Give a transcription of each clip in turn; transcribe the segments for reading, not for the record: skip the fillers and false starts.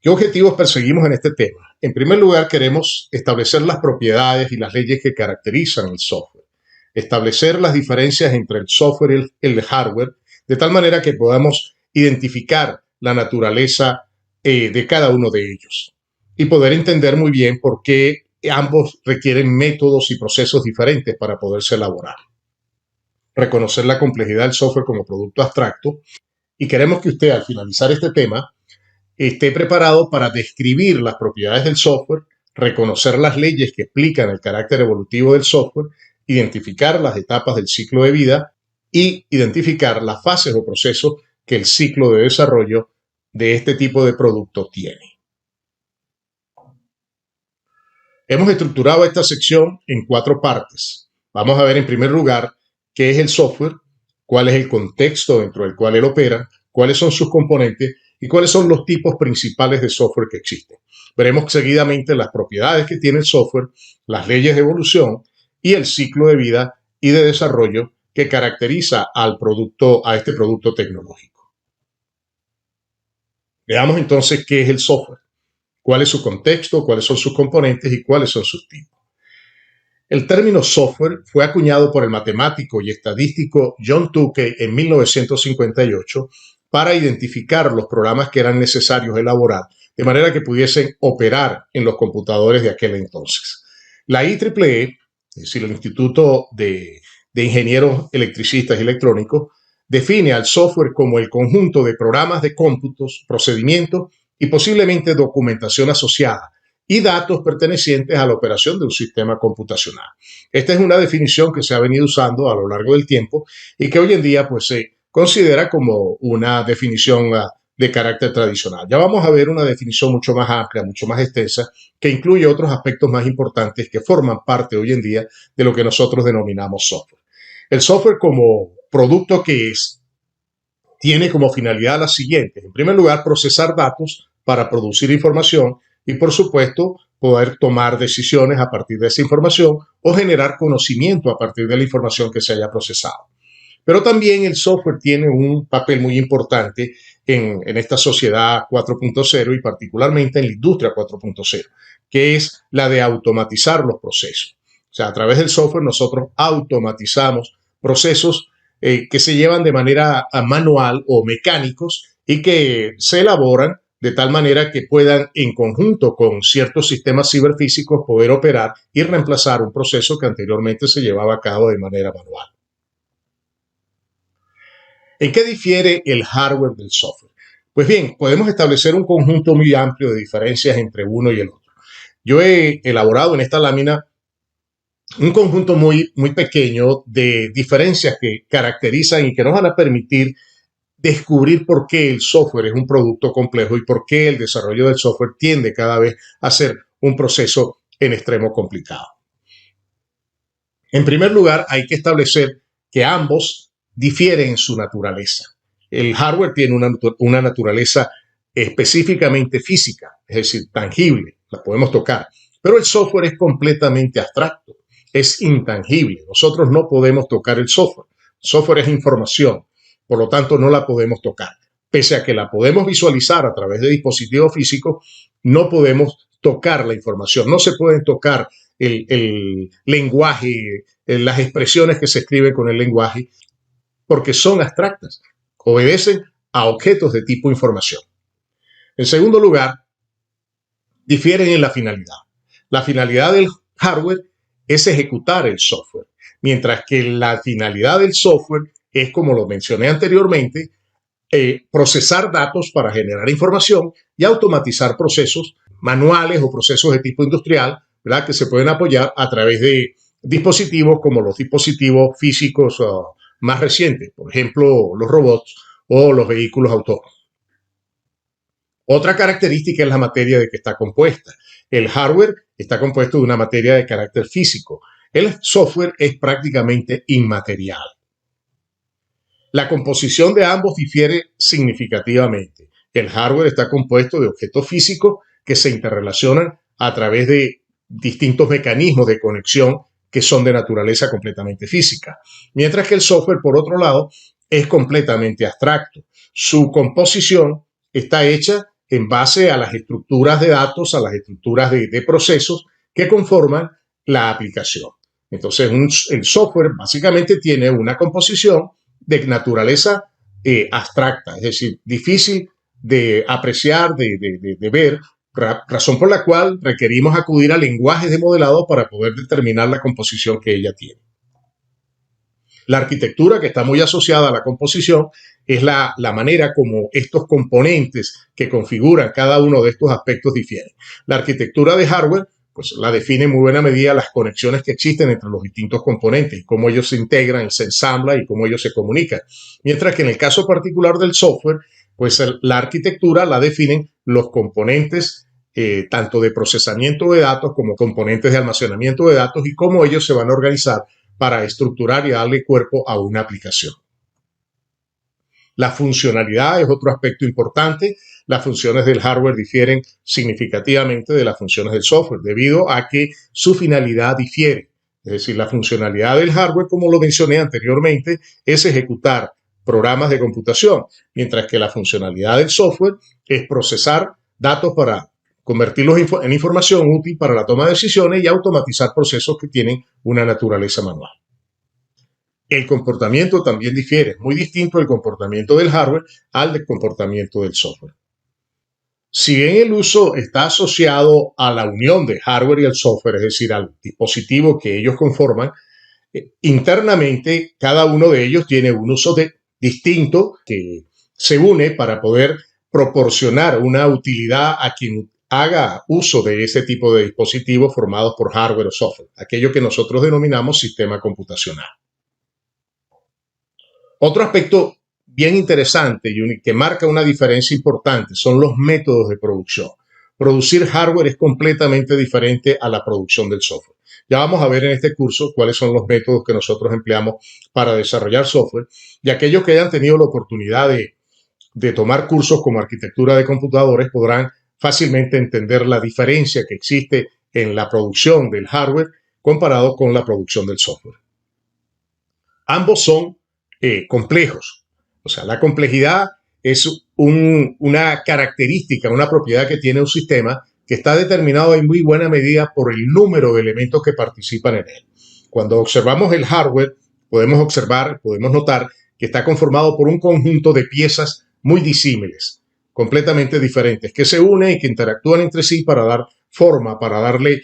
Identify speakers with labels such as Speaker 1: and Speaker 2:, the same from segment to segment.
Speaker 1: ¿Qué objetivos perseguimos en este tema? En primer lugar, queremos establecer las propiedades y las leyes que caracterizan el software, establecer las diferencias entre el software y el hardware, de tal manera que podamos identificar la naturaleza de cada uno de ellos y poder entender muy bien por qué ambos requieren métodos y procesos diferentes para poderse elaborar. Reconocer la complejidad del software como producto abstracto, y queremos que usted, al finalizar este tema, esté preparado para describir las propiedades del software, reconocer las leyes que explican el carácter evolutivo del software, identificar las etapas del ciclo de vida y identificar las fases o procesos que el ciclo de desarrollo de este tipo de producto tiene. Hemos estructurado esta sección en 4 partes. Vamos a ver en primer lugar qué es el software, cuál es el contexto dentro del cual él opera, cuáles son sus componentes y cuáles son los tipos principales de software que existen. Veremos seguidamente las propiedades que tiene el software, las leyes de evolución y el ciclo de vida y de desarrollo que caracteriza a este producto tecnológico. Veamos entonces qué es el software, cuál es su contexto, cuáles son sus componentes y cuáles son sus tipos. El término software fue acuñado por el matemático y estadístico John Tukey en 1958 para identificar los programas que eran necesarios elaborar de manera que pudiesen operar en los computadores de aquel entonces. La IEEE, es decir, el Instituto de Ingenieros Electricistas y Electrónicos, define al software como el conjunto de programas de cómputos, procedimientos y posiblemente documentación asociada y datos pertenecientes a la operación de un sistema computacional. Esta es una definición que se ha venido usando a lo largo del tiempo y que hoy en día pues, se considera como una definición de carácter tradicional. Ya vamos a ver una definición mucho más amplia, mucho más extensa, que incluye otros aspectos más importantes que forman parte hoy en día de lo que nosotros denominamos software. El software como producto que es, tiene como finalidad las siguientes. En primer lugar, procesar datos para producir información y, por supuesto, poder tomar decisiones a partir de esa información o generar conocimiento a partir de la información que se haya procesado. Pero también el software tiene un papel muy importante en esta sociedad 4.0 y particularmente en la industria 4.0, que es la de automatizar los procesos. O sea, a través del software nosotros automatizamos procesos que se llevan de manera manual o mecánicos y que se elaboran de tal manera que puedan, en conjunto con ciertos sistemas ciberfísicos, poder operar y reemplazar un proceso que anteriormente se llevaba a cabo de manera manual. ¿En qué difiere el hardware del software? Pues bien, podemos establecer un conjunto muy amplio de diferencias entre uno y el otro. Yo he elaborado en esta lámina un conjunto muy pequeño de diferencias que caracterizan y que nos van a permitir descubrir por qué el software es un producto complejo y por qué el desarrollo del software tiende cada vez a ser un proceso en extremo complicado. En primer lugar, hay que establecer que ambos difieren en su naturaleza. El hardware tiene una naturaleza específicamente física, es decir, tangible, la podemos tocar, pero el software es completamente abstracto, es intangible. Nosotros no podemos tocar el software. El software es información. Por lo tanto, no la podemos tocar. Pese a que la podemos visualizar a través de dispositivos físicos, no podemos tocar la información. No se pueden tocar el lenguaje, las expresiones que se escriben con el lenguaje, porque son abstractas. Obedecen a objetos de tipo información. En segundo lugar, difieren en la finalidad. La finalidad del hardware es ejecutar el software, mientras que la finalidad del software es, como lo mencioné anteriormente, procesar datos para generar información y automatizar procesos manuales o procesos de tipo industrial, ¿verdad?, que se pueden apoyar a través de dispositivos como los dispositivos físicos más recientes, por ejemplo, los robots o los vehículos autónomos. Otra característica es la materia de que está compuesta. El hardware está compuesto de una materia de carácter físico. El software es prácticamente inmaterial. La composición de ambos difiere significativamente. El hardware está compuesto de objetos físicos que se interrelacionan a través de distintos mecanismos de conexión que son de naturaleza completamente física, mientras que el software, por otro lado, es completamente abstracto. Su composición está hecha en base a las estructuras de datos, a las estructuras de procesos que conforman la aplicación. Entonces, el software básicamente tiene una composición de naturaleza abstracta, es decir, difícil de apreciar, de ver, razón por la cual requerimos acudir a lenguajes de modelado para poder determinar la composición que ella tiene. La arquitectura, que está muy asociada a la composición, es la manera como estos componentes que configuran cada uno de estos aspectos difieren. La arquitectura de hardware, pues la define en muy buena medida las conexiones que existen entre los distintos componentes y cómo ellos se integran, se ensamblan y cómo ellos se comunican. Mientras que en el caso particular del software, pues la arquitectura la definen los componentes tanto de procesamiento de datos como componentes de almacenamiento de datos y cómo ellos se van a organizar para estructurar y darle cuerpo a una aplicación. La funcionalidad es otro aspecto importante. Las funciones del hardware difieren significativamente de las funciones del software debido a que su finalidad difiere. Es decir, la funcionalidad del hardware, como lo mencioné anteriormente, es ejecutar programas de computación, mientras que la funcionalidad del software es procesar datos para convertirlos en información útil para la toma de decisiones y automatizar procesos que tienen una naturaleza manual. El comportamiento también difiere, es muy distinto el comportamiento del hardware al del comportamiento del software. Si bien el uso está asociado a la unión del hardware y el software, es decir, al dispositivo que ellos conforman, internamente cada uno de ellos tiene un uso distinto que se une para poder proporcionar una utilidad a quien haga uso de ese tipo de dispositivos formados por hardware o software, aquello que nosotros denominamos sistema computacional. Otro aspecto bien interesante y que marca una diferencia importante son los métodos de producción. Producir hardware es completamente diferente a la producción del software. Ya vamos a ver en este curso cuáles son los métodos que nosotros empleamos para desarrollar software y aquellos que hayan tenido la oportunidad de tomar cursos como arquitectura de computadores podrán fácilmente entender la diferencia que existe en la producción del hardware comparado con la producción del software. Ambos son complejos. O sea, la complejidad es una característica, una propiedad que tiene un sistema que está determinado en muy buena medida por el número de elementos que participan en él. Cuando observamos el hardware, podemos notar que está conformado por un conjunto de piezas muy disímiles, completamente diferentes, que se unen y que interactúan entre sí para dar forma, para darle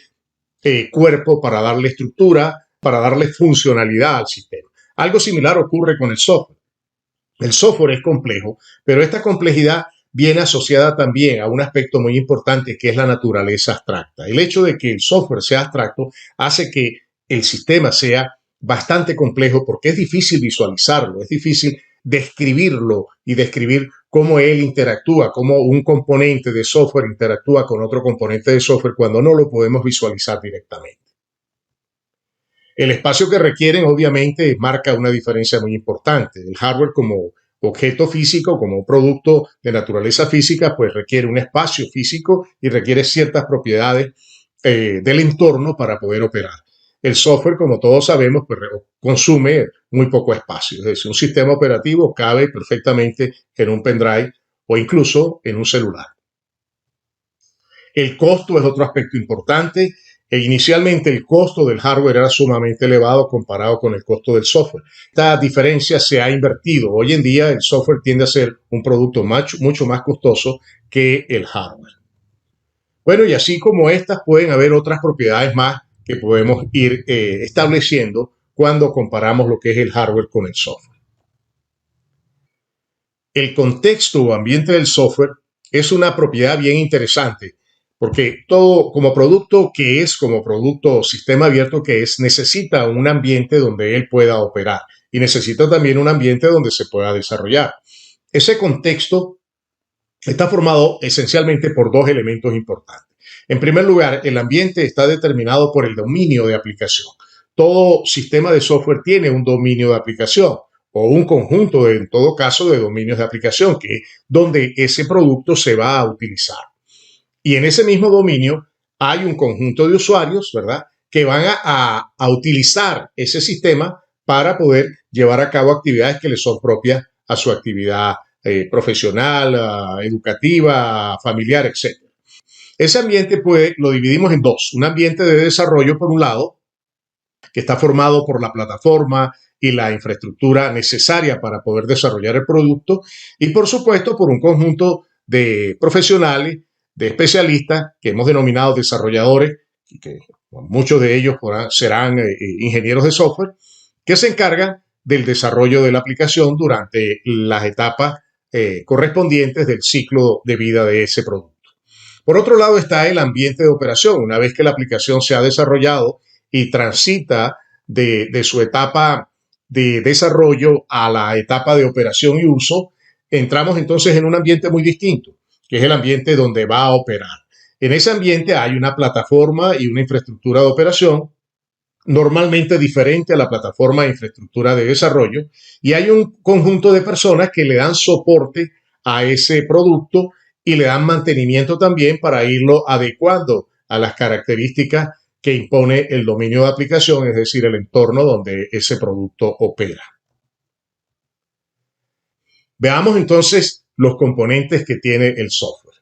Speaker 1: cuerpo, para darle estructura, para darle funcionalidad al sistema. Algo similar ocurre con el software. El software es complejo, pero esta complejidad viene asociada también a un aspecto muy importante que es la naturaleza abstracta. El hecho de que el software sea abstracto hace que el sistema sea bastante complejo porque es difícil visualizarlo, es difícil describirlo y describir cómo él interactúa, cómo un componente de software interactúa con otro componente de software cuando no lo podemos visualizar directamente. El espacio que requieren obviamente marca una diferencia muy importante. El hardware como objeto físico, como producto de naturaleza física, pues requiere un espacio físico y requiere ciertas propiedades del entorno para poder operar. El software, como todos sabemos, pues consume muy poco espacio. Es decir, un sistema operativo cabe perfectamente en un pendrive o incluso en un celular. El costo es otro aspecto importante. Inicialmente el costo del hardware era sumamente elevado comparado con el costo del software. Esta diferencia se ha invertido. Hoy en día el software tiende a ser un producto mucho más costoso que el hardware. Bueno, y así como estas pueden haber otras propiedades más que podemos ir estableciendo cuando comparamos lo que es el hardware con el software. El contexto o ambiente del software es una propiedad bien interesante porque todo como producto como producto sistema abierto que es, necesita un ambiente donde él pueda operar y necesita también un ambiente donde se pueda desarrollar. Ese contexto está formado esencialmente por dos elementos importantes. En primer lugar, el ambiente está determinado por el dominio de aplicación. Todo sistema de software tiene un dominio de aplicación o un conjunto, en todo caso, de dominios de aplicación, que es donde ese producto se va a utilizar. Y en ese mismo dominio hay un conjunto de usuarios, ¿verdad?, que van a utilizar ese sistema para poder llevar a cabo actividades que les son propias a su actividad profesional, educativa, familiar, etc. Ese ambiente pues lo dividimos en dos. Un ambiente de desarrollo por un lado, que está formado por la plataforma y la infraestructura necesaria para poder desarrollar el producto, y por supuesto por un conjunto de profesionales, de especialistas que hemos denominado desarrolladores, y que muchos de ellos serán ingenieros de software, que se encargan del desarrollo de la aplicación durante las etapas correspondientes del ciclo de vida de ese producto. Por otro lado está el ambiente de operación. Una vez que la aplicación se ha desarrollado y transita de su etapa de desarrollo a la etapa de operación y uso, entramos entonces en un ambiente muy distinto, que es el ambiente donde va a operar. En ese ambiente hay una plataforma y una infraestructura de operación normalmente diferente a la plataforma de infraestructura de desarrollo, y hay un conjunto de personas que le dan soporte a ese producto y le dan mantenimiento también para irlo adecuando a las características que impone el dominio de aplicación, es decir, el entorno donde ese producto opera. Veamos entonces los componentes que tiene el software.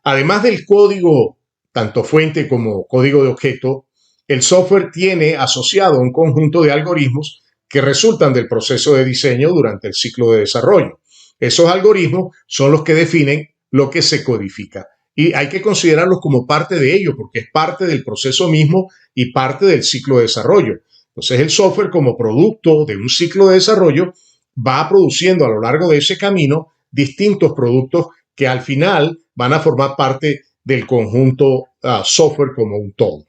Speaker 1: Además del código, tanto fuente como código de objeto, el software tiene asociado un conjunto de algoritmos que resultan del proceso de diseño durante el ciclo de desarrollo. Esos algoritmos son los que definen lo que se codifica y hay que considerarlos como parte de ello porque es parte del proceso mismo y parte del ciclo de desarrollo. Entonces el software como producto de un ciclo de desarrollo va produciendo a lo largo de ese camino distintos productos que al final van a formar parte del conjunto software como un todo.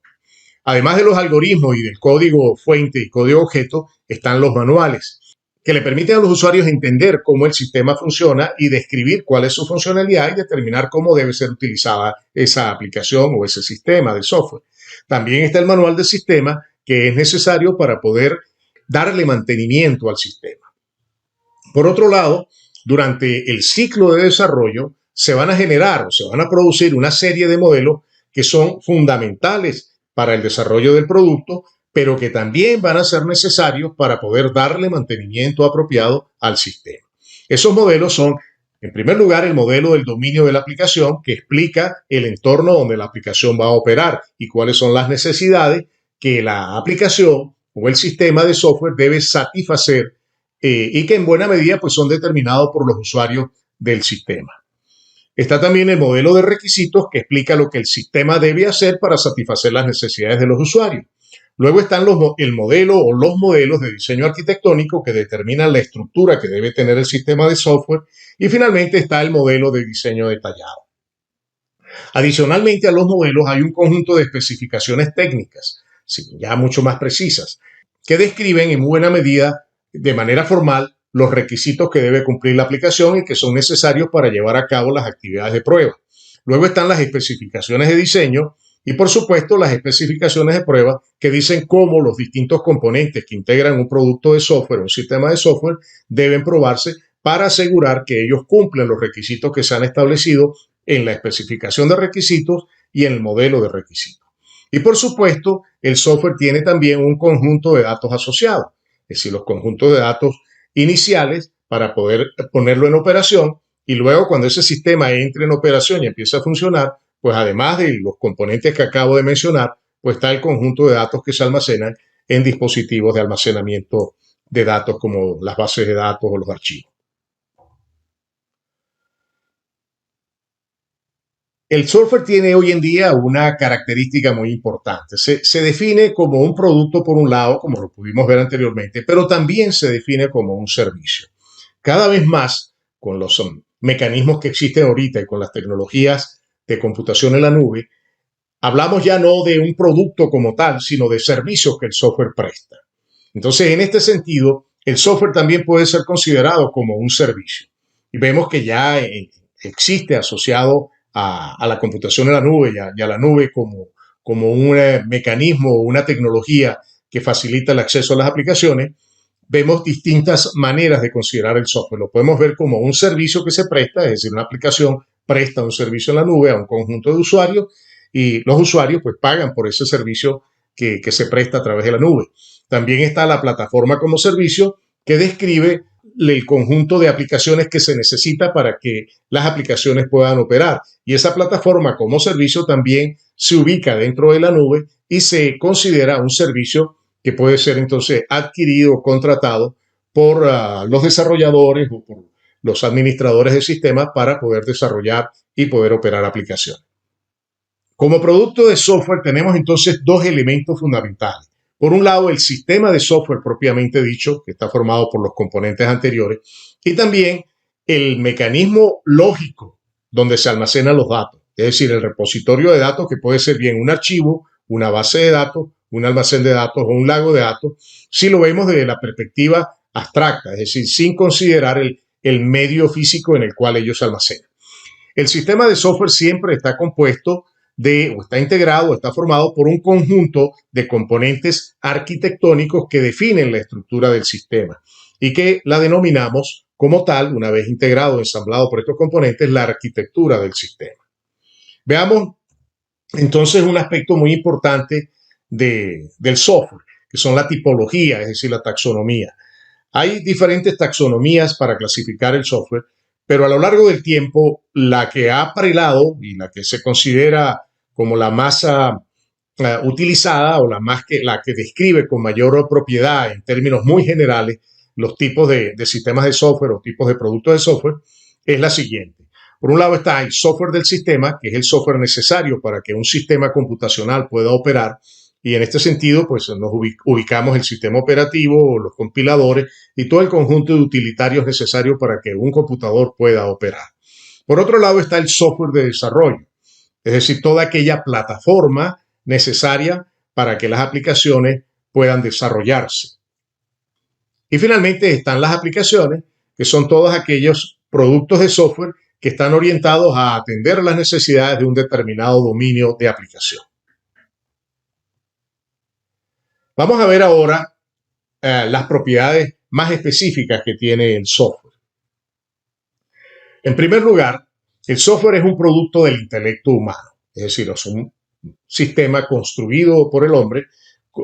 Speaker 1: Además de los algoritmos y del código fuente y código objeto, están los manuales, que le permiten a los usuarios entender cómo el sistema funciona y describir cuál es su funcionalidad y determinar cómo debe ser utilizada esa aplicación o ese sistema de software. También está el manual de sistema, que es necesario para poder darle mantenimiento al sistema. Por otro lado, durante el ciclo de desarrollo se van a generar o se van a producir una serie de modelos que son fundamentales para el desarrollo del producto, pero que también van a ser necesarios para poder darle mantenimiento apropiado al sistema. Esos modelos son, en primer lugar, el modelo del dominio de la aplicación, que explica el entorno donde la aplicación va a operar y cuáles son las necesidades que la aplicación o el sistema de software debe satisfacer y que en buena medida pues, son determinados por los usuarios del sistema. Está también el modelo de requisitos que explica lo que el sistema debe hacer para satisfacer las necesidades de los usuarios. Luego están el modelo o los modelos de diseño arquitectónico que determinan la estructura que debe tener el sistema de software. Y finalmente está el modelo de diseño detallado. Adicionalmente a los modelos hay un conjunto de especificaciones técnicas, ya mucho más precisas, que describen en buena medida, de manera formal, los requisitos que debe cumplir la aplicación y que son necesarios para llevar a cabo las actividades de prueba. Luego están las especificaciones de diseño y, por supuesto, las especificaciones de prueba que dicen cómo los distintos componentes que integran un producto de software o un sistema de software deben probarse para asegurar que ellos cumplen los requisitos que se han establecido en la especificación de requisitos y en el modelo de requisitos. Y, por supuesto, el software tiene también un conjunto de datos asociados, es decir, los conjuntos de datos iniciales para poder ponerlo en operación y luego cuando ese sistema entre en operación y empiece a funcionar, pues además de los componentes que acabo de mencionar, pues está el conjunto de datos que se almacenan en dispositivos de almacenamiento de datos como las bases de datos o los archivos. El software tiene hoy en día una característica muy importante. Se define como un producto por un lado, como lo pudimos ver anteriormente, pero también se define como un servicio. Cada vez más, con los mecanismos que existen ahorita y con las tecnologías de computación en la nube, hablamos ya no de un producto como tal, sino de servicios que el software presta. Entonces, en este sentido, el software también puede ser considerado como un servicio. Y vemos que ya existe asociado a la computación en la nube y a la nube como un mecanismo o una tecnología que facilita el acceso a las aplicaciones, vemos distintas maneras de considerar el software. Lo podemos ver como un servicio que se presta, es decir, una aplicación presta un servicio en la nube a un conjunto de usuarios y los usuarios pues pagan por ese servicio que se presta a través de la nube. También está la plataforma como servicio que describe el conjunto de aplicaciones que se necesita para que las aplicaciones puedan operar. Y esa plataforma como servicio también se ubica dentro de la nube y se considera un servicio que puede ser entonces adquirido o contratado por los desarrolladores o por los administradores de sistemas para poder desarrollar y poder operar aplicaciones. Como producto de software tenemos entonces dos elementos fundamentales. Por un lado, el sistema de software propiamente dicho, que está formado por los componentes anteriores, y también el mecanismo lógico donde se almacenan los datos, es decir, el repositorio de datos que puede ser bien un archivo, una base de datos, un almacén de datos o un lago de datos, si lo vemos desde la perspectiva abstracta, es decir, sin considerar el medio físico en el cual ellos se almacenan. El sistema de software siempre está compuesto o está integrado, o está formado por un conjunto de componentes arquitectónicos que definen la estructura del sistema y que la denominamos como tal, una vez integrado, ensamblado por estos componentes, la arquitectura del sistema. Veamos entonces un aspecto muy importante del software, que son la tipología, es decir, la taxonomía. Hay diferentes taxonomías para clasificar el software, pero a lo largo del tiempo, la que ha prelado y la que se considera como la más utilizada o la que describe con mayor propiedad en términos muy generales los tipos de sistemas de software o tipos de productos de software, es la siguiente. Por un lado está el software del sistema, que es el software necesario para que un sistema computacional pueda operar. Y en este sentido, pues nos ubicamos el sistema operativo, los compiladores y todo el conjunto de utilitarios necesarios para que un computador pueda operar. Por otro lado está el software de desarrollo, es decir, toda aquella plataforma necesaria para que las aplicaciones puedan desarrollarse. Y finalmente están las aplicaciones, que son todos aquellos productos de software que están orientados a atender las necesidades de un determinado dominio de aplicación. Vamos a ver ahora las propiedades más específicas que tiene el software. En primer lugar, el software es un producto del intelecto humano, es decir, es un sistema construido por el hombre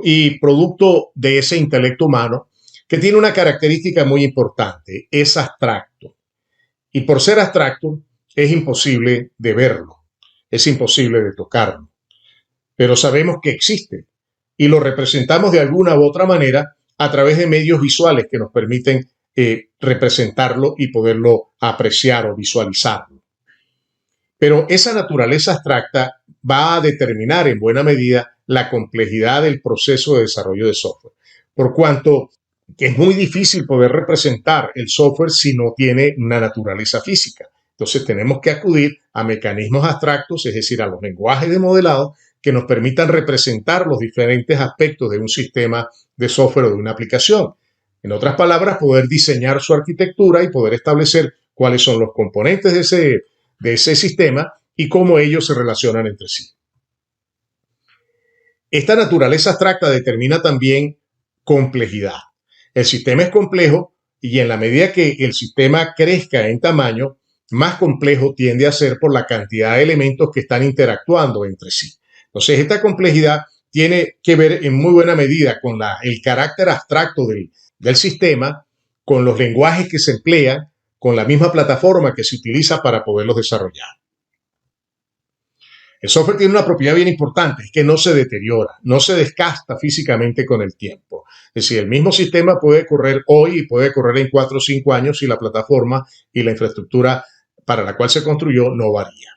Speaker 1: y producto de ese intelecto humano que tiene una característica muy importante, es abstracto. Y por ser abstracto, es imposible de verlo, es imposible de tocarlo, pero sabemos que existe y lo representamos de alguna u otra manera a través de medios visuales que nos permiten representarlo y poderlo apreciar o visualizarlo. Pero esa naturaleza abstracta va a determinar en buena medida la complejidad del proceso de desarrollo de software, por cuanto es muy difícil poder representar el software si no tiene una naturaleza física. Entonces tenemos que acudir a mecanismos abstractos, es decir, a los lenguajes de modelado que nos permitan representar los diferentes aspectos de un sistema de software o de una aplicación. En otras palabras, poder diseñar su arquitectura y poder establecer cuáles son los componentes de ese sistema y cómo ellos se relacionan entre sí. Esta naturaleza abstracta determina también complejidad. El sistema es complejo y en la medida que el sistema crezca en tamaño, más complejo tiende a ser por la cantidad de elementos que están interactuando entre sí. Entonces, esta complejidad tiene que ver en muy buena medida con el carácter abstracto del sistema, con los lenguajes que se emplean, con la misma plataforma que se utiliza para poderlos desarrollar. El software tiene una propiedad bien importante, es que no se deteriora, no se desgasta físicamente con el tiempo. Es decir, el mismo sistema puede correr hoy y puede correr en 4 o 5 años si la plataforma y la infraestructura para la cual se construyó no varía.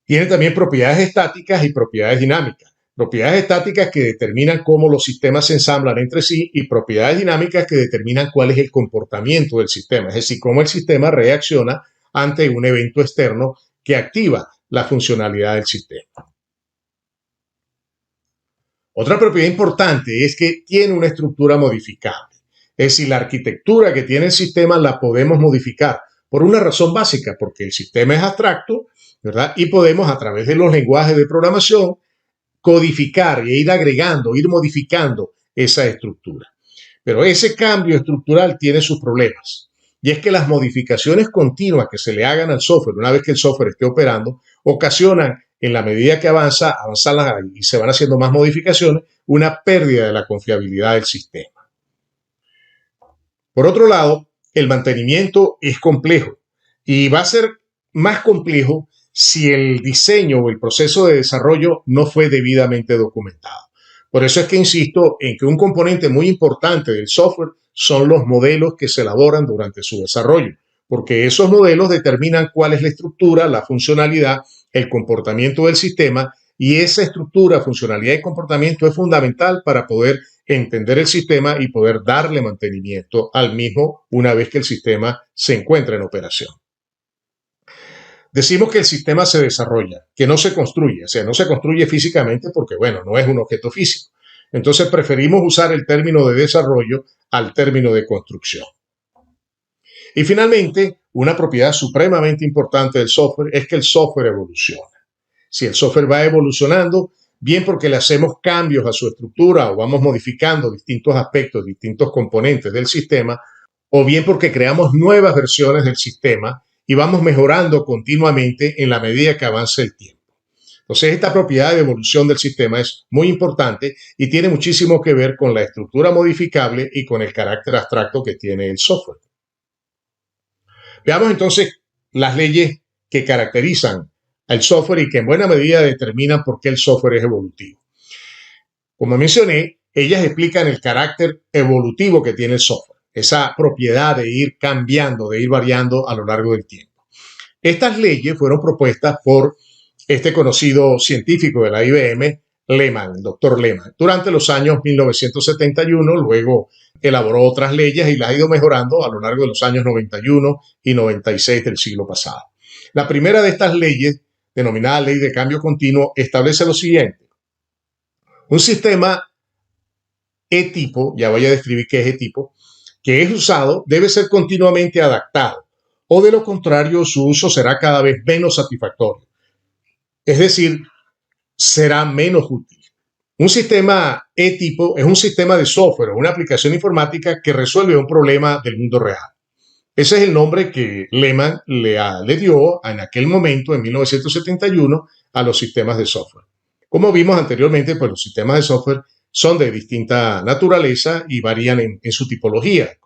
Speaker 1: Tiene también propiedades estáticas y propiedades dinámicas. Propiedades estáticas que determinan cómo los sistemas se ensamblan entre sí y propiedades dinámicas que determinan cuál es el comportamiento del sistema, es decir, cómo el sistema reacciona ante un evento externo que activa la funcionalidad del sistema. Otra propiedad importante es que tiene una estructura modificable. Es decir, la arquitectura que tiene el sistema la podemos modificar por una razón básica, porque el sistema es abstracto, ¿verdad? Y podemos a través de los lenguajes de programación codificar e ir agregando, ir modificando esa estructura. Pero ese cambio estructural tiene sus problemas. Y es que las modificaciones continuas que se le hagan al software, una vez que el software esté operando, ocasionan, en la medida que avanzan y se van haciendo más modificaciones, una pérdida de la confiabilidad del sistema. Por otro lado, el mantenimiento es complejo y va a ser más complejo si el diseño o el proceso de desarrollo no fue debidamente documentado. Por eso es que insisto en que un componente muy importante del software son los modelos que se elaboran durante su desarrollo, porque esos modelos determinan cuál es la estructura, la funcionalidad, el comportamiento del sistema, y esa estructura, funcionalidad y comportamiento es fundamental para poder entender el sistema y poder darle mantenimiento al mismo una vez que el sistema se encuentra en operación. Decimos que el sistema se desarrolla, que no se construye, o sea, no se construye físicamente porque, bueno, no es un objeto físico. Entonces preferimos usar el término de desarrollo al término de construcción. Y finalmente, una propiedad supremamente importante del software es que el software evoluciona. Si el software va evolucionando, bien porque le hacemos cambios a su estructura o vamos modificando distintos aspectos, distintos componentes del sistema, o bien porque creamos nuevas versiones del sistema y vamos mejorando continuamente en la medida que avanza el tiempo. Entonces, esta propiedad de evolución del sistema es muy importante y tiene muchísimo que ver con la estructura modificable y con el carácter abstracto que tiene el software. Veamos entonces las leyes que caracterizan al software y que en buena medida determinan por qué el software es evolutivo. Como mencioné, ellas explican el carácter evolutivo que tiene el software, esa propiedad de ir cambiando, de ir variando a lo largo del tiempo. Estas leyes fueron propuestas por este conocido científico de la IBM, Lehman, el doctor Lehman, durante los años 1971, luego elaboró otras leyes y las ha ido mejorando a lo largo de los años 91 y 96 del siglo pasado. La primera de estas leyes, denominada ley de cambio continuo, establece lo siguiente. Un sistema E-tipo, ya voy a describir qué es E-tipo, que es usado debe ser continuamente adaptado, o de lo contrario su uso será cada vez menos satisfactorio. Es decir, será menos útil. Un sistema E-tipo es un sistema de software o una aplicación informática que resuelve un problema del mundo real. Ese es el nombre que Lehman le dio en aquel momento, en 1971, a los sistemas de software. Como vimos anteriormente, pues los sistemas de software son de distinta naturaleza y varían en su tipología.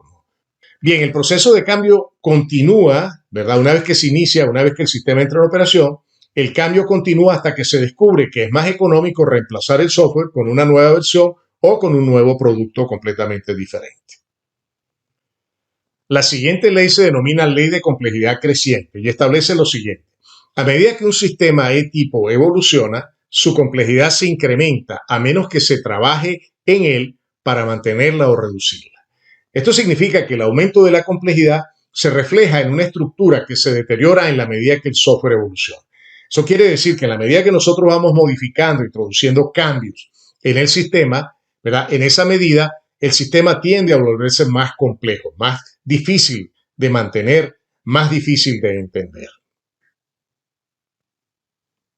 Speaker 1: Bien, el proceso de cambio continúa, ¿verdad? Una vez que se inicia, una vez que el sistema entra en operación, el cambio continúa hasta que se descubre que es más económico reemplazar el software con una nueva versión o con un nuevo producto completamente diferente. La siguiente ley se denomina ley de complejidad creciente y establece lo siguiente. A medida que un sistema E-tipo evoluciona, su complejidad se incrementa a menos que se trabaje en él para mantenerla o reducirla. Esto significa que el aumento de la complejidad se refleja en una estructura que se deteriora en la medida que el software evoluciona. Eso quiere decir que en la medida que nosotros vamos modificando, introduciendo cambios en el sistema, ¿verdad? En esa medida el sistema tiende a volverse más complejo, más difícil de mantener, más difícil de entender.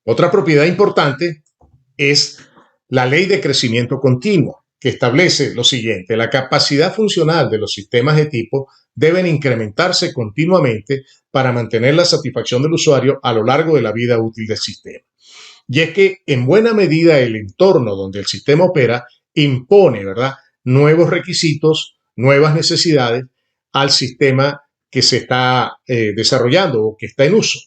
Speaker 1: Otra propiedad importante es la ley de crecimiento continuo, que establece lo siguiente. La capacidad funcional de los sistemas de tipo deben incrementarse continuamente para mantener la satisfacción del usuario a lo largo de la vida útil del sistema. Y es que en buena medida el entorno donde el sistema opera impone, ¿verdad?, nuevos requisitos, nuevas necesidades al sistema que se está desarrollando o que está en uso.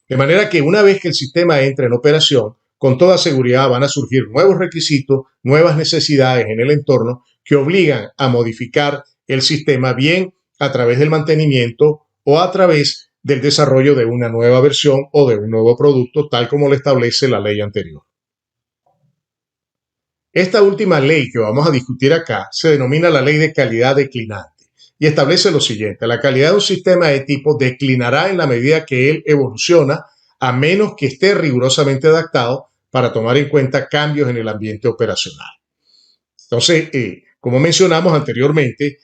Speaker 1: De manera que una vez que el sistema entre en operación, con toda seguridad van a surgir nuevos requisitos, nuevas necesidades en el entorno que obligan a modificar el sistema bien a través del mantenimiento o a través del desarrollo de una nueva versión o de un nuevo producto, tal como lo establece la ley anterior. Esta última ley que vamos a discutir acá se denomina la ley de calidad declinante y establece lo siguiente. La calidad de un sistema de tipo declinará en la medida que él evoluciona a menos que esté rigurosamente adaptado para tomar en cuenta cambios en el ambiente operacional. Entonces, como mencionamos anteriormente,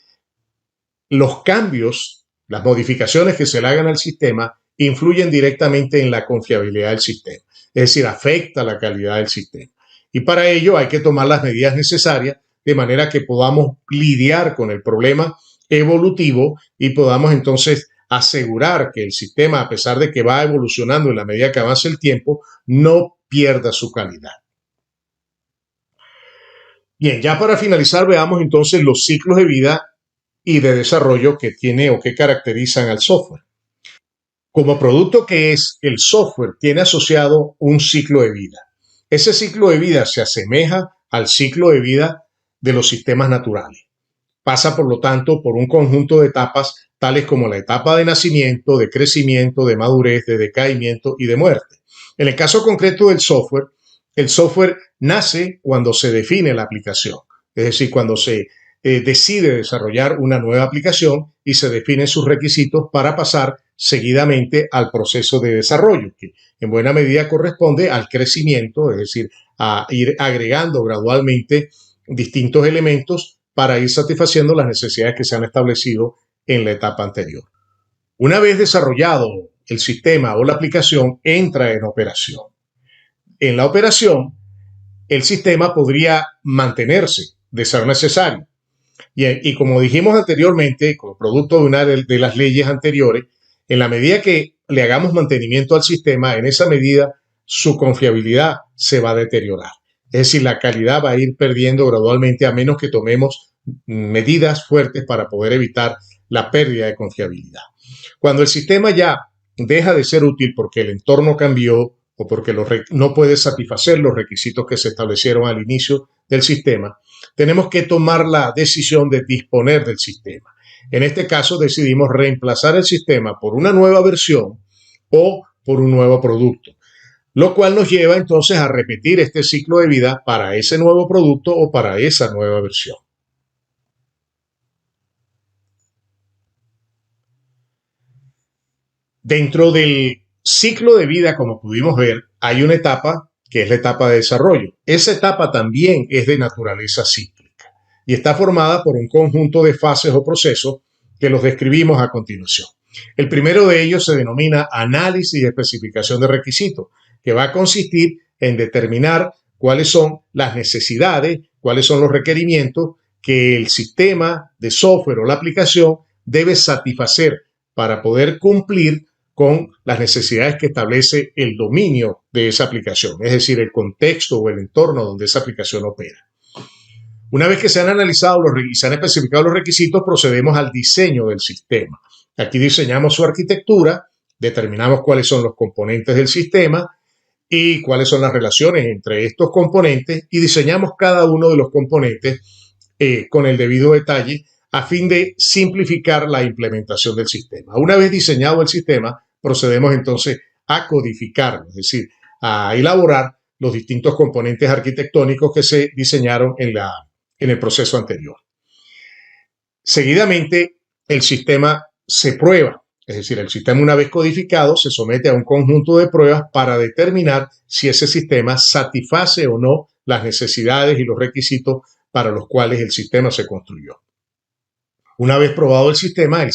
Speaker 1: los cambios, las modificaciones que se le hagan al sistema influyen directamente en la confiabilidad del sistema, es decir, afecta la calidad del sistema. Y para ello hay que tomar las medidas necesarias de manera que podamos lidiar con el problema evolutivo y podamos entonces asegurar que el sistema, a pesar de que va evolucionando en la medida que avanza el tiempo, no pierda su calidad. Bien, ya para finalizar veamos entonces los ciclos de vida y de desarrollo que tiene o que caracterizan al software. Como producto que es, el software tiene asociado un ciclo de vida. Ese ciclo de vida se asemeja al ciclo de vida de los sistemas naturales. Pasa, por lo tanto, por un conjunto de etapas tales como la etapa de nacimiento, de crecimiento, de madurez, de decaimiento y de muerte. En el caso concreto del software, el software nace cuando se define la aplicación, es decir, cuando se decide desarrollar una nueva aplicación y se definen sus requisitos para pasar seguidamente al proceso de desarrollo, que en buena medida corresponde al crecimiento, es decir, a ir agregando gradualmente distintos elementos para ir satisfaciendo las necesidades que se han establecido en la etapa anterior. Una vez desarrollado el sistema o la aplicación, entra en operación. En la operación, el sistema podría mantenerse de ser necesario. Y como dijimos anteriormente, como producto de una de las leyes anteriores, en la medida que le hagamos mantenimiento al sistema, en esa medida su confiabilidad se va a deteriorar. Es decir, la calidad va a ir perdiendo gradualmente a menos que tomemos medidas fuertes para poder evitar la pérdida de confiabilidad. Cuando el sistema ya deja de ser útil porque el entorno cambió o porque no puede satisfacer los requisitos que se establecieron al inicio del sistema, tenemos que tomar la decisión de disponer del sistema. En este caso decidimos reemplazar el sistema por una nueva versión o por un nuevo producto, lo cual nos lleva entonces a repetir este ciclo de vida para ese nuevo producto o para esa nueva versión. Dentro del ciclo de vida, como pudimos ver, hay una etapa que es la etapa de desarrollo. Esa etapa también es de naturaleza cíclica y está formada por un conjunto de fases o procesos que los describimos a continuación. El primero de ellos se denomina análisis y especificación de requisitos, que va a consistir en determinar cuáles son las necesidades, cuáles son los requerimientos que el sistema de software o la aplicación debe satisfacer para poder cumplir con las necesidades que establece el dominio de esa aplicación, es decir, el contexto o el entorno donde esa aplicación opera. Una vez que se han analizado y se han especificado los requisitos, procedemos al diseño del sistema. Aquí diseñamos su arquitectura, determinamos cuáles son los componentes del sistema y cuáles son las relaciones entre estos componentes y diseñamos cada uno de los componentes con el debido detalle a fin de simplificar la implementación del sistema. Una vez diseñado el sistema, procedemos entonces a codificarlo, es decir, a elaborar los distintos componentes arquitectónicos que se diseñaron en el proceso anterior. Seguidamente, el sistema se prueba, es decir, el sistema una vez codificado se somete a un conjunto de pruebas para determinar si ese sistema satisface o no las necesidades y los requisitos para los cuales el sistema se construyó. Una vez probado el sistema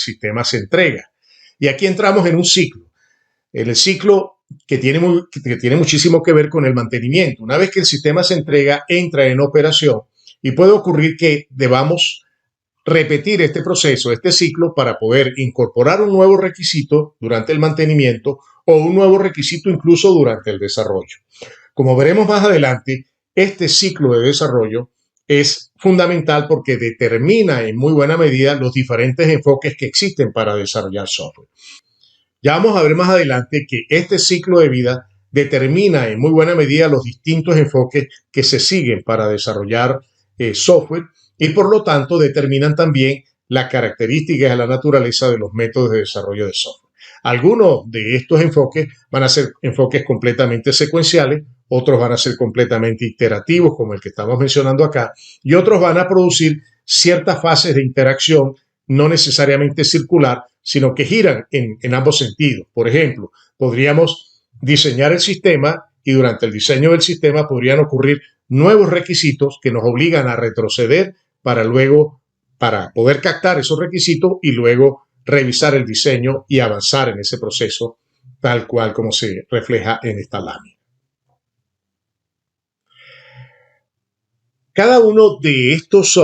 Speaker 1: se entrega. Y aquí entramos en un ciclo. En el ciclo que tiene muchísimo que ver con el mantenimiento. Una vez que el sistema se entrega, entra en operación y puede ocurrir que debamos repetir este proceso, este ciclo, para poder incorporar un nuevo requisito durante el mantenimiento o un nuevo requisito incluso durante el desarrollo. Como veremos más adelante, este ciclo de desarrollo es fundamental porque determina en muy buena medida los diferentes enfoques que existen para desarrollar software. Ya vamos a ver más adelante que este ciclo de vida determina en muy buena medida los distintos enfoques que se siguen para desarrollar software y por lo tanto determinan también las características de la naturaleza de los métodos de desarrollo de software. Algunos de estos enfoques van a ser enfoques completamente secuenciales, otros van a ser completamente iterativos, como el que estamos mencionando acá, y otros van a producir ciertas fases de interacción, no necesariamente circular, sino que giran en ambos sentidos. Por ejemplo, podríamos diseñar el sistema y durante el diseño del sistema podrían ocurrir nuevos requisitos que nos obligan a retroceder para poder captar esos requisitos y luego revisar el diseño y avanzar en ese proceso tal cual como se refleja en esta lámina. Cada uno de estos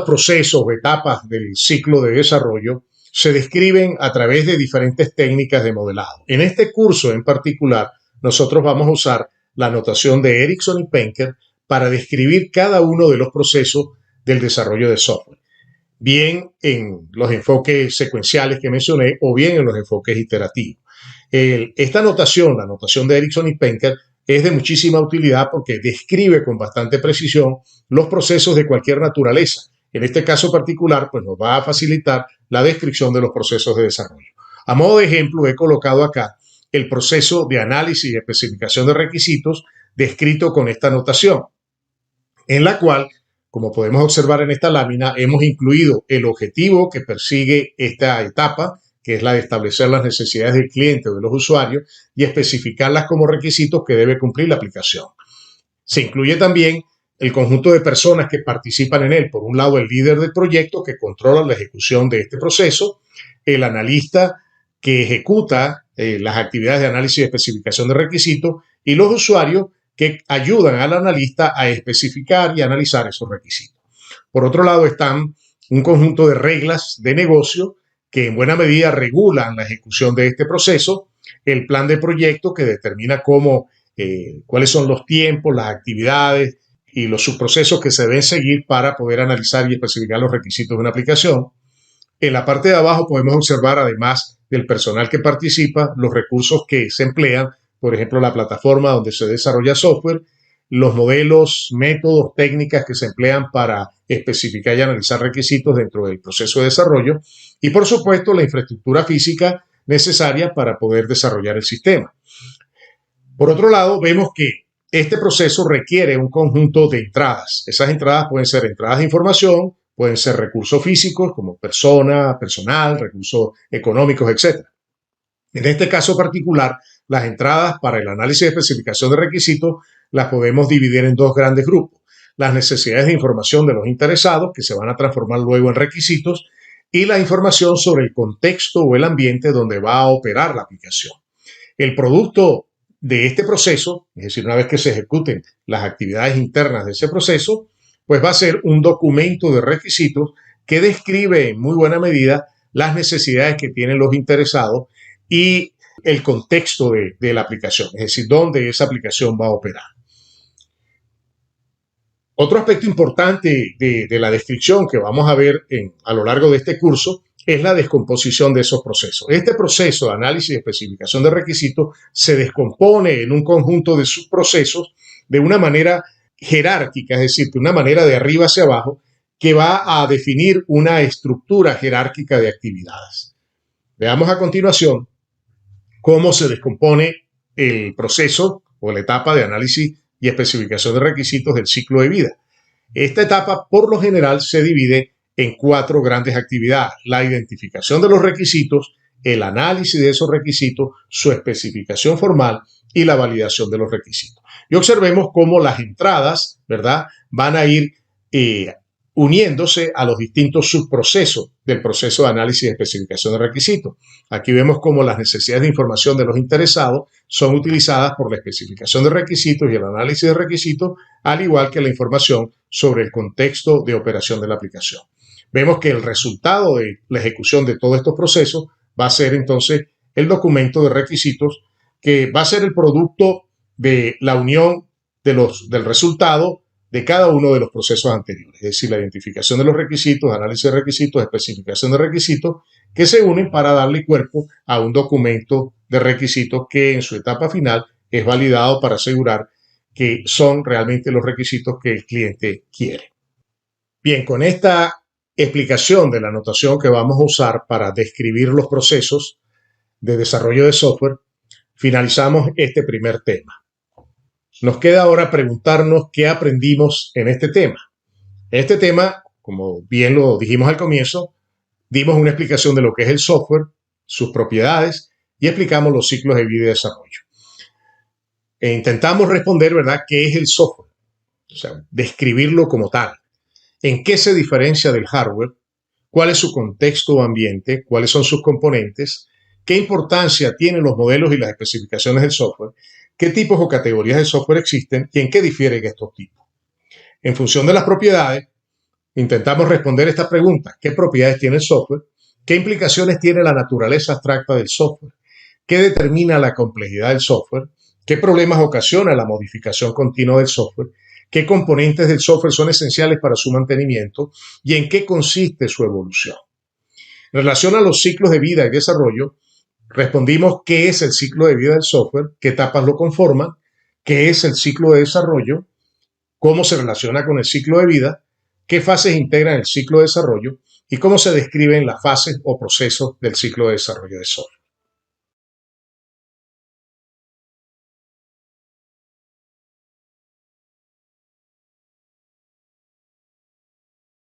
Speaker 1: procesos o etapas del ciclo de desarrollo se describen a través de diferentes técnicas de modelado. En este curso en particular, nosotros vamos a usar la notación de Erickson y Penker para describir cada uno de los procesos del desarrollo de software. bien en los enfoques secuenciales que mencioné o bien en los enfoques iterativos. Esta notación, la notación de Erickson y Penker, es de muchísima utilidad porque describe con bastante precisión los procesos de cualquier naturaleza. En este caso particular, pues nos va a facilitar la descripción de los procesos de desarrollo. A modo de ejemplo, he colocado acá el proceso de análisis y especificación de requisitos descrito con esta notación, en la cual, como podemos observar en esta lámina, hemos incluido el objetivo que persigue esta etapa, que es la de establecer las necesidades del cliente o de los usuarios y especificarlas como requisitos que debe cumplir la aplicación. Se incluye también el conjunto de personas que participan en él. Por un lado, el líder del proyecto que controla la ejecución de este proceso, el analista que ejecuta las actividades de análisis y especificación de requisitos y los usuarios que ayudan al analista a especificar y analizar esos requisitos. Por otro lado, están un conjunto de reglas de negocio que en buena medida regulan la ejecución de este proceso, el plan de proyecto que determina cuáles son los tiempos, las actividades y los subprocesos que se deben seguir para poder analizar y especificar los requisitos de una aplicación. En la parte de abajo podemos observar, además del personal que participa, los recursos que se emplean, por ejemplo, la plataforma donde se desarrolla software, los modelos, métodos, técnicas que se emplean para especificar y analizar requisitos dentro del proceso de desarrollo y, por supuesto, la infraestructura física necesaria para poder desarrollar el sistema. Por otro lado, vemos que este proceso requiere un conjunto de entradas. Esas entradas pueden ser entradas de información, pueden ser recursos físicos como personal, recursos económicos, etc. En este caso particular, las entradas para el análisis de especificación de requisitos las podemos dividir en dos grandes grupos. Las necesidades de información de los interesados, que se van a transformar luego en requisitos, y la información sobre el contexto o el ambiente donde va a operar la aplicación. El producto de este proceso, es decir, una vez que se ejecuten las actividades internas de ese proceso, pues va a ser un documento de requisitos que describe en muy buena medida las necesidades que tienen los interesados y el contexto de la aplicación, es decir, dónde esa aplicación va a operar. Otro aspecto importante de la descripción que vamos a ver a lo largo de este curso es la descomposición de esos procesos. Este proceso de análisis y especificación de requisitos se descompone en un conjunto de subprocesos de una manera jerárquica, es decir, de una manera de arriba hacia abajo, que va a definir una estructura jerárquica de actividades. Veamos a continuación cómo se descompone el proceso o la etapa de análisis y especificación de requisitos del ciclo de vida. Esta etapa, por lo general, se divide en 4 grandes actividades: la identificación de los requisitos, el análisis de esos requisitos, su especificación formal y la validación de los requisitos. Y observemos cómo las entradas, ¿verdad?, van a ir uniéndose a los distintos subprocesos del proceso de análisis y especificación de requisitos. Aquí vemos cómo las necesidades de información de los interesados son utilizadas por la especificación de requisitos y el análisis de requisitos, al igual que la información sobre el contexto de operación de la aplicación. Vemos que el resultado de la ejecución de todos estos procesos va a ser entonces el documento de requisitos, que va a ser el producto de la unión del resultado de cada uno de los procesos anteriores, es decir, la identificación de los requisitos, análisis de requisitos, especificación de requisitos, que se unen para darle cuerpo a un documento de requisitos que en su etapa final es validado para asegurar que son realmente los requisitos que el cliente quiere. Bien, con esta explicación de la notación que vamos a usar para describir los procesos de desarrollo de software, finalizamos este primer tema. Nos queda ahora preguntarnos qué aprendimos en este tema. En este tema, como bien lo dijimos al comienzo, dimos una explicación de lo que es el software, sus propiedades y explicamos los ciclos de vida y desarrollo. Intentamos responder, ¿verdad?, qué es el software, o sea, describirlo como tal. ¿En qué se diferencia del hardware? ¿Cuál es su contexto o ambiente? ¿Cuáles son sus componentes? ¿Qué importancia tienen los modelos y las especificaciones del software? ¿Qué tipos o categorías de software existen y en qué difieren estos tipos? En función de las propiedades, intentamos responder esta pregunta: ¿qué propiedades tiene el software? ¿Qué implicaciones tiene la naturaleza abstracta del software? ¿Qué determina la complejidad del software? ¿Qué problemas ocasiona la modificación continua del software? qué componentes del software son esenciales para su mantenimiento y en qué consiste su evolución. En relación a los ciclos de vida y desarrollo, respondimos qué es el ciclo de vida del software, qué etapas lo conforman, qué es el ciclo de desarrollo, cómo se relaciona con el ciclo de vida, qué fases integran el ciclo de desarrollo y cómo se describen las fases o procesos del ciclo de desarrollo de software.